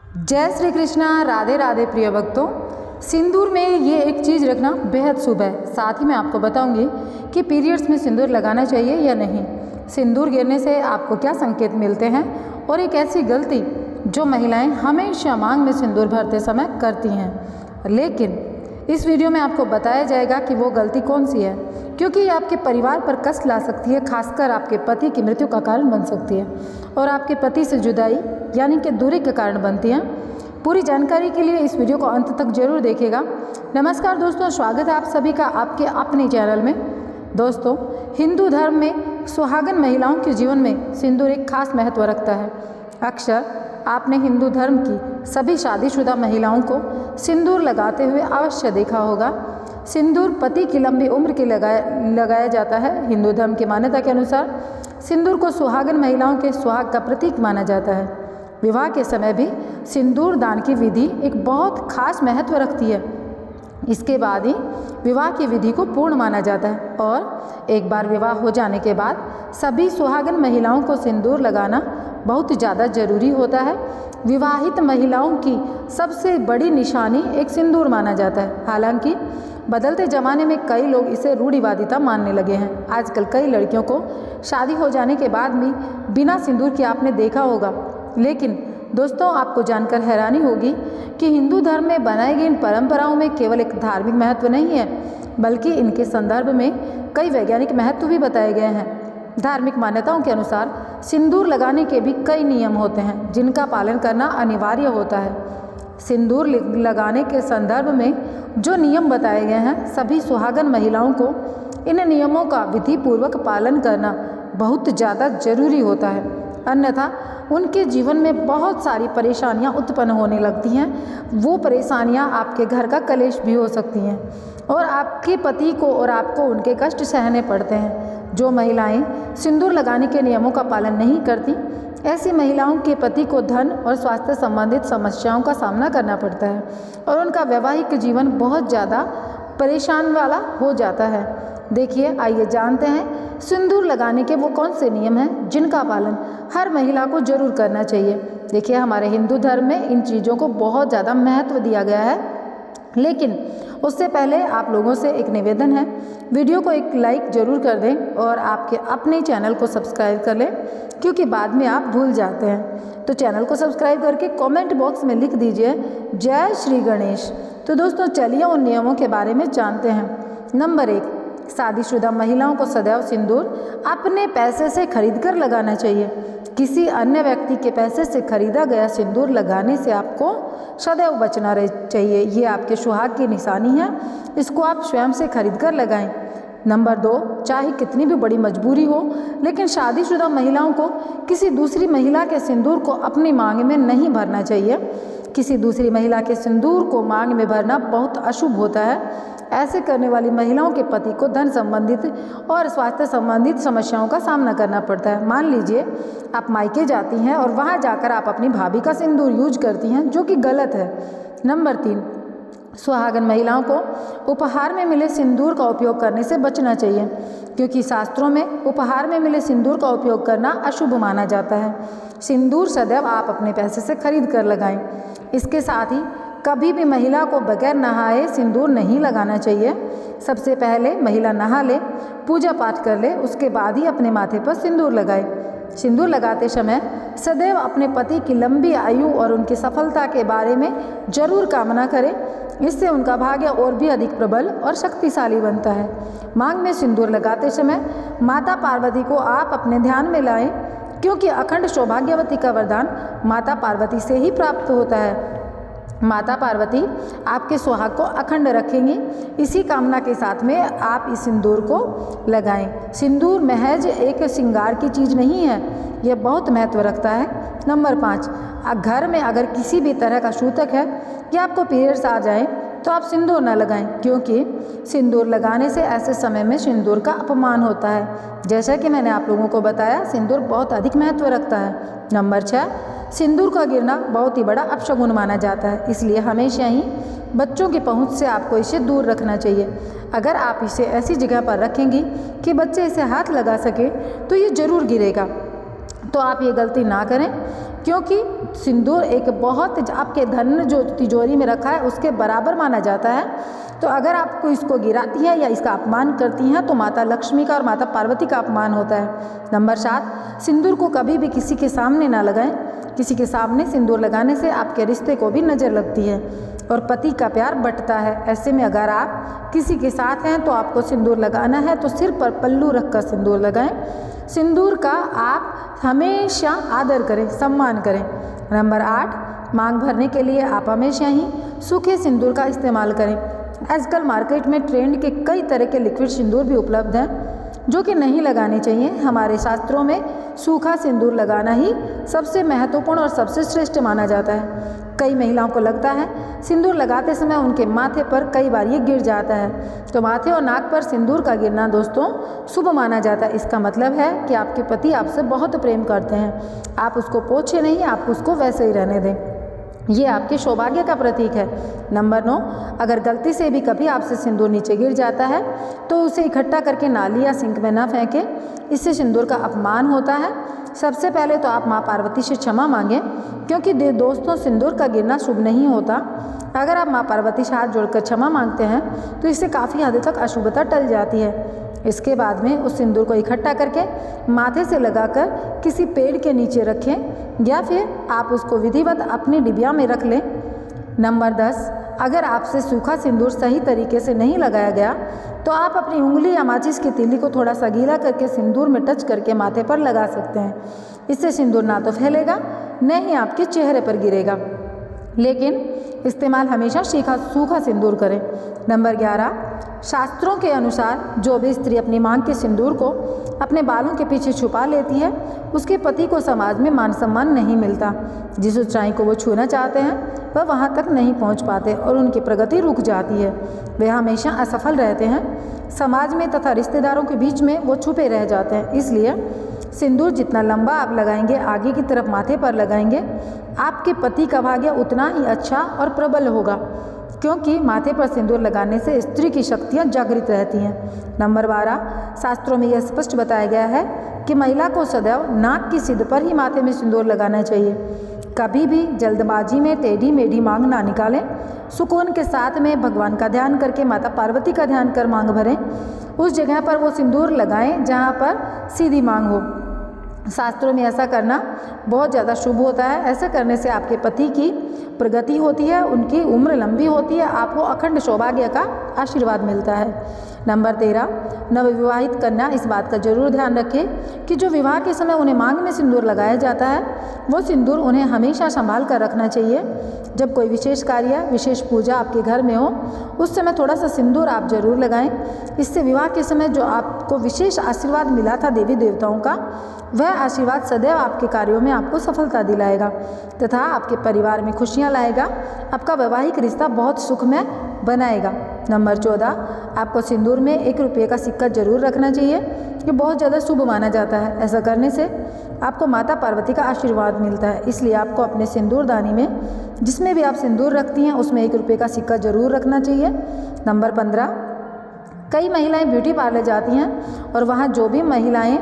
जय श्री कृष्णा। राधे राधे प्रिय भक्तों। सिंदूर में ये एक चीज़ रखना बेहद शुभ है। साथ ही मैं आपको बताऊंगी कि पीरियड्स में सिंदूर लगाना चाहिए या नहीं, सिंदूर गिरने से आपको क्या संकेत मिलते हैं और एक ऐसी गलती जो महिलाएं हमेशा मांग में सिंदूर भरते समय करती हैं। लेकिन इस वीडियो में आपको बताया जाएगा कि वो गलती कौन सी है, क्योंकि ये आपके परिवार पर कष्ट ला सकती है, खासकर आपके पति की मृत्यु का कारण बन सकती है और आपके पति से जुदाई यानी कि दूरी के कारण बनती है। पूरी जानकारी के लिए इस वीडियो को अंत तक जरूर देखिएगा। नमस्कार दोस्तों, स्वागत है आप सभी का आपके अपने चैनल में। दोस्तों, हिंदू धर्म में सुहागन महिलाओं के जीवन में सिंदूर एक खास महत्व रखता है। अक्सर आपने हिंदू धर्म की सभी शादीशुदा महिलाओं को सिंदूर लगाते हुए अवश्य देखा होगा। सिंदूर पति की लंबी उम्र के लगाया जाता है। हिंदू धर्म की मान्यता के अनुसार सिंदूर को सुहागन महिलाओं के सुहाग का प्रतीक माना जाता है। विवाह के समय भी सिंदूर दान की विधि एक बहुत खास महत्व रखती है। इसके बाद ही विवाह की विधि को पूर्ण माना जाता है और एक बार विवाह हो जाने के बाद सभी सुहागन महिलाओं को सिंदूर लगाना बहुत ज़्यादा जरूरी होता है। विवाहित महिलाओं की सबसे बड़ी निशानी एक सिंदूर माना जाता है। हालांकि बदलते ज़माने में कई लोग इसे रूढ़िवादिता मानने लगे हैं। आजकल कई लड़कियों को शादी हो जाने के बाद भी बिना सिंदूर के आपने देखा होगा। लेकिन दोस्तों, आपको जानकर हैरानी होगी कि हिंदू धर्म में बनाई गई इन परंपराओं में केवल एक धार्मिक महत्व नहीं है, बल्कि इनके संदर्भ में कई वैज्ञानिक महत्व भी बताए गए हैं। धार्मिक मान्यताओं के अनुसार सिंदूर लगाने के भी कई नियम होते हैं जिनका पालन करना अनिवार्य होता है। सिंदूर लगाने के संदर्भ में जो नियम बताए गए हैं, सभी सुहागन महिलाओं को इन नियमों का विधिपूर्वक पालन करना बहुत ज़्यादा जरूरी होता है, अन्यथा उनके जीवन में बहुत सारी परेशानियां उत्पन्न होने लगती हैं। वो परेशानियां आपके घर का कलेश भी हो सकती हैं और आपके पति को और आपको उनके कष्ट सहने पड़ते हैं। जो महिलाएं सिंदूर लगाने के नियमों का पालन नहीं करती, ऐसी महिलाओं के पति को धन और स्वास्थ्य संबंधित समस्याओं का सामना करना पड़ता है और उनका वैवाहिक जीवन बहुत ज़्यादा परेशान वाला हो जाता है। देखिए, आइए जानते हैं सिंदूर लगाने के वो कौन से नियम हैं जिनका पालन हर महिला को जरूर करना चाहिए। देखिए, हमारे हिंदू धर्म में इन चीज़ों को बहुत ज़्यादा महत्व दिया गया है। लेकिन उससे पहले आप लोगों से एक निवेदन है, वीडियो को एक लाइक जरूर कर दें और आपके अपने चैनल को सब्सक्राइब कर लें, क्योंकि बाद में आप भूल जाते हैं। तो चैनल को सब्सक्राइब करके कमेंट बॉक्स में लिख दीजिए जय श्री गणेश। तो दोस्तों, चलिए उन नियमों के बारे में जानते हैं। नंबर 1, शादीशुदा महिलाओं को सदैव सिंदूर अपने पैसे से खरीद कर लगाना चाहिए। किसी अन्य व्यक्ति के पैसे से खरीदा गया सिंदूर लगाने से आपको सदैव बचना चाहिए। ये आपके सुहाग की निशानी है, इसको आप स्वयं से खरीद कर लगाएं। नंबर 2, चाहे कितनी भी बड़ी मजबूरी हो, लेकिन शादीशुदा महिलाओं को किसी दूसरी महिला के सिंदूर को अपनी मांग में नहीं भरना चाहिए। किसी दूसरी महिला के सिंदूर को मांग में भरना बहुत अशुभ होता है। ऐसे करने वाली महिलाओं के पति को धन संबंधित और स्वास्थ्य संबंधित समस्याओं का सामना करना पड़ता है। मान लीजिए आप मायके जाती हैं और वहां जाकर आप अपनी भाभी का सिंदूर यूज करती हैं, जो कि गलत है। नंबर 3, सुहागन महिलाओं को उपहार में मिले सिंदूर का उपयोग करने से बचना चाहिए, क्योंकि शास्त्रों में उपहार में मिले सिंदूर का उपयोग करना अशुभ माना जाता है। सिंदूर सदैव आप अपने पैसे से खरीद कर लगाएं। इसके साथ ही कभी भी महिला को बगैर नहाए सिंदूर नहीं लगाना चाहिए। सबसे पहले महिला नहा ले, पूजा पाठ कर ले, उसके बाद ही अपने माथे पर सिंदूर लगाए। सिंदूर लगाते समय सदैव अपने पति की लंबी आयु और उनकी सफलता के बारे में जरूर कामना करें। इससे उनका भाग्य और भी अधिक प्रबल और शक्तिशाली बनता है। मांग में सिंदूर लगाते समय माता पार्वती को आप अपने ध्यान में लाएं, क्योंकि अखंड सौभाग्यवती का वरदान माता पार्वती से ही प्राप्त होता है। माता पार्वती आपके सुहाग को अखंड रखेंगी। इसी कामना के साथ में आप इस सिंदूर को लगाएं। सिंदूर महज एक श्रृंगार की चीज़ नहीं है, यह बहुत महत्व रखता है। नंबर 5, घर में अगर किसी भी तरह का सूतक है या आपको पीरियड्स आ जाए तो आप सिंदूर न लगाएं, क्योंकि सिंदूर लगाने से ऐसे समय में सिंदूर का अपमान होता है। जैसा कि मैंने आप लोगों को बताया, सिंदूर बहुत अधिक महत्व रखता है। नंबर 6, सिंदूर का गिरना बहुत ही बड़ा अपशगुन माना जाता है, इसलिए हमेशा ही बच्चों की पहुंच से आपको इसे दूर रखना चाहिए। अगर आप इसे ऐसी जगह पर रखेंगी कि बच्चे इसे हाथ लगा सके तो ये ज़रूर गिरेगा। तो आप ये गलती ना करें। क्योंकि सिंदूर एक बहुत आपके धन जो तिजोरी में रखा है उसके बराबर माना जाता है। तो अगर आप इसको गिराती हैं या इसका अपमान करती हैं तो माता लक्ष्मी का और माता पार्वती का अपमान होता है। नंबर 7, सिंदूर को कभी भी किसी के सामने ना लगाएं। किसी के सामने सिंदूर लगाने से आपके रिश्ते को भी नज़र लगती है और पति का प्यार बंटता है। ऐसे में अगर आप किसी के साथ हैं तो आपको सिंदूर लगाना है तो सिर पर पल्लू रखकर सिंदूर लगाएं। सिंदूर का आप हमेशा आदर करें, सम्मान करें। नंबर 8, मांग भरने के लिए आप हमेशा ही सूखे सिंदूर का इस्तेमाल करें। आजकल मार्केट में ट्रेंड के कई तरह के लिक्विड सिंदूर भी उपलब्ध हैं जो कि नहीं लगाने चाहिए। हमारे शास्त्रों में सूखा सिंदूर लगाना ही सबसे महत्वपूर्ण और सबसे श्रेष्ठ माना जाता है। कई महिलाओं को लगता है सिंदूर लगाते समय उनके माथे पर कई बार ये गिर जाता है। तो माथे और नाक पर सिंदूर का गिरना दोस्तों शुभ माना जाता है। इसका मतलब है कि आपके पति आपसे बहुत प्रेम करते हैं। आप उसको पोछे नहीं, आप उसको वैसे ही रहने दें। ये आपके सौभाग्य का प्रतीक है। नंबर 9, अगर गलती से भी कभी आपसे सिंदूर नीचे गिर जाता है तो उसे इकट्ठा करके नाली या सिंक में ना फेंकें। इससे सिंदूर का अपमान होता है। सबसे पहले तो आप माँ पार्वती से क्षमा मांगें, क्योंकि दोस्तों सिंदूर का गिरना शुभ नहीं होता। अगर आप माँ पार्वती से हाथ जोड़कर क्षमा मांगते हैं तो इससे काफ़ी हद तक अशुभता टल जाती है। इसके बाद में उस सिंदूर को इकट्ठा करके माथे से लगाकर किसी पेड़ के नीचे रखें या फिर आप उसको विधिवत अपनी डिबिया में रख लें। नंबर 10, अगर आपसे सूखा सिंदूर सही तरीके से नहीं लगाया गया तो आप अपनी उंगली या माचिस की तीली को थोड़ा सा गीला करके सिंदूर में टच करके माथे पर लगा सकते हैं। इससे सिंदूर ना तो फैलेगा न ही आपके चेहरे पर गिरेगा, लेकिन इस्तेमाल हमेशा सूखा सिंदूर करें। नंबर 11, शास्त्रों के अनुसार जो भी स्त्री अपनी मांग के सिंदूर को अपने बालों के पीछे छुपा लेती है उसके पति को समाज में मान सम्मान नहीं मिलता। जिस ऊंचाई को वो छूना चाहते हैं वह वहाँ तक नहीं पहुँच पाते और उनकी प्रगति रुक जाती है। वे हमेशा असफल रहते हैं। समाज में तथा रिश्तेदारों के बीच में वो छुपे रह जाते हैं। इसलिए सिंदूर जितना लंबा आप लगाएंगे, आगे की तरफ माथे पर लगाएंगे, आपके पति का भाग्य उतना ही अच्छा और प्रबल होगा, क्योंकि माथे पर सिंदूर लगाने से स्त्री की शक्तियाँ जागृत रहती हैं। नंबर 12, शास्त्रों में यह स्पष्ट बताया गया है कि महिला को सदैव नाक की सिद्ध पर ही माथे में सिंदूर लगाना चाहिए। कभी भी जल्दबाजी में टेढ़ी मेढ़ी मांग ना निकालें। सुकून के साथ में भगवान का ध्यान करके, माता पार्वती का ध्यान कर मांग भरें। उस जगह पर वो सिंदूर लगाएं जहाँ पर सीधी मांग हो। शास्त्रों में ऐसा करना बहुत ज़्यादा शुभ होता है। ऐसा करने से आपके पति की प्रगति होती है, उनकी उम्र लंबी होती है, आपको अखंड सौभाग्य का आशीर्वाद मिलता है। नंबर 13, नवविवाहित कन्या इस बात का जरूर ध्यान रखें कि जो विवाह के समय उन्हें मांग में सिंदूर लगाया जाता है वो सिंदूर उन्हें हमेशा संभाल कर रखना चाहिए। जब कोई विशेष कार्य, विशेष पूजा आपके घर में हो उस समय थोड़ा सा सिंदूर आप जरूर लगाएं। इससे विवाह के समय जो आपको विशेष आशीर्वाद मिला था देवी देवताओं का, वह आशीर्वाद सदैव आपके कार्यों में आपको सफलता दिलाएगा तथा आपके परिवार में खुशियाँ लाएगा। आपका वैवाहिक रिश्ता बहुत सुखमय बनाएगा। नंबर 14, आपको सिंदूर में 1 रुपये का सिक्का जरूर रखना चाहिए। ये बहुत ज़्यादा शुभ माना जाता है। ऐसा करने से आपको माता पार्वती का आशीर्वाद मिलता है। इसलिए आपको अपने सिंदूरदानी में जिसमें भी आप सिंदूर रखती हैं उसमें 1 रुपये का सिक्का जरूर रखना चाहिए। नंबर 15, कई महिलाएं ब्यूटी पार्लर जाती हैं और वहाँ जो भी महिलाएं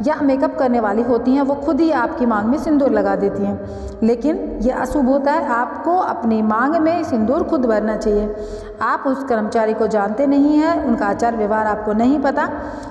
या मेकअप करने वाली होती हैं वो खुद ही आपकी मांग में सिंदूर लगा देती हैं, लेकिन ये अशुभ होता है। आपको अपनी मांग में सिंदूर खुद भरना चाहिए। आप उस कर्मचारी को जानते नहीं हैं, उनका आचार व्यवहार आपको नहीं पता,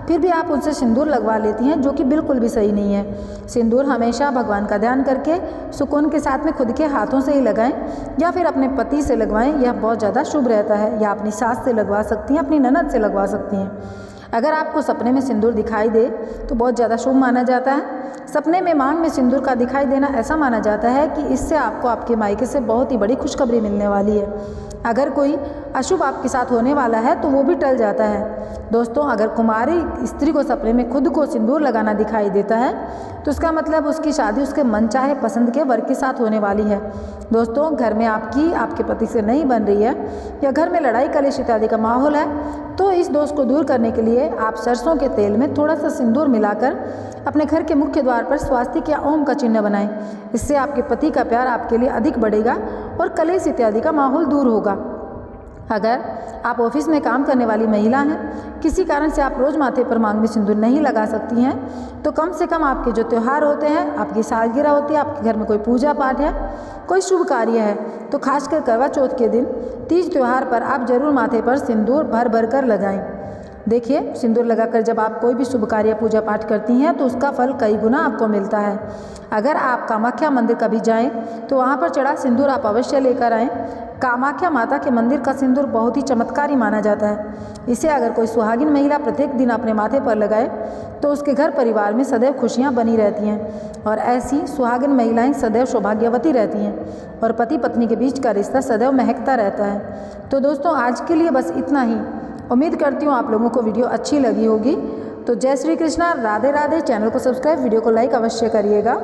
फिर भी आप उनसे सिंदूर लगवा लेती हैं, जो कि बिल्कुल भी सही नहीं है। सिंदूर हमेशा भगवान का ध्यान करके सुकून के साथ में खुद के हाथों से ही लगाएं या फिर अपने पति से लगवाएं। यह बहुत ज़्यादा शुभ रहता है। या अपनी सास से लगवा सकती हैं, अपनी ननद से लगवा सकती हैं। अगर आपको सपने में सिंदूर दिखाई दे तो बहुत ज़्यादा शुभ माना जाता है। सपने में मांग में सिंदूर का दिखाई देना ऐसा माना जाता है कि इससे आपको आपके मायके से बहुत ही बड़ी खुशखबरी मिलने वाली है। अगर कोई अशुभ आपके साथ होने वाला है तो वो भी टल जाता है। दोस्तों, अगर कुमारी स्त्री को सपने में खुद को सिंदूर लगाना दिखाई देता है तो इसका मतलब उसकी शादी उसके मनचाहे पसंद के वर के साथ होने वाली है। दोस्तों, घर में आपके पति से नहीं बन रही है या घर में लड़ाई कलेश इत्यादि का माहौल है तो इस दोष को दूर करने के लिए आप सरसों के तेल में थोड़ा सा सिंदूर मिलाकर अपने घर के मुख्य द्वार पर स्वास्तिक या ओम का चिन्ह बनाएं। इससे आपके पति का प्यार आपके लिए अधिक बढ़ेगा और कलेश इत्यादि का माहौल दूर होगा। अगर आप ऑफिस में काम करने वाली महिला हैं, किसी कारण से आप रोज़ माथे पर मांग में सिंदूर नहीं लगा सकती हैं, तो कम से कम आपके जो त्यौहार होते हैं, आपकी सालगिरह होती है, आपके घर में कोई पूजा पाठ है, कोई शुभ कार्य है, तो खासकर करवा चौथ के दिन, तीज त्यौहार पर आप जरूर माथे पर सिंदूर भर भर कर लगाएं। देखिए, सिंदूर लगाकर जब आप कोई भी शुभ कार्य पूजा पाठ करती हैं तो उसका फल कई गुना आपको मिलता है। अगर आप कामाख्या मंदिर कभी जाएं तो वहां पर चढ़ा सिंदूर आप अवश्य लेकर आएं। कामाख्या माता के मंदिर का सिंदूर बहुत ही चमत्कारी माना जाता है। इसे अगर कोई सुहागिन महिला प्रत्येक दिन अपने माथे पर लगाए तो उसके घर परिवार में सदैव खुशियाँ बनी रहती हैं और ऐसी सुहागिन महिलाएँ सदैव सौभाग्यवती रहती हैं और पति पत्नी के बीच का रिश्ता सदैव महकता रहता है। तो दोस्तों, आज के लिए बस इतना ही। उम्मीद करती हूँ आप लोगों को वीडियो अच्छी लगी होगी। तो जय श्री कृष्णा, राधे राधे। चैनल को सब्सक्राइब, वीडियो को लाइक अवश्य करिएगा।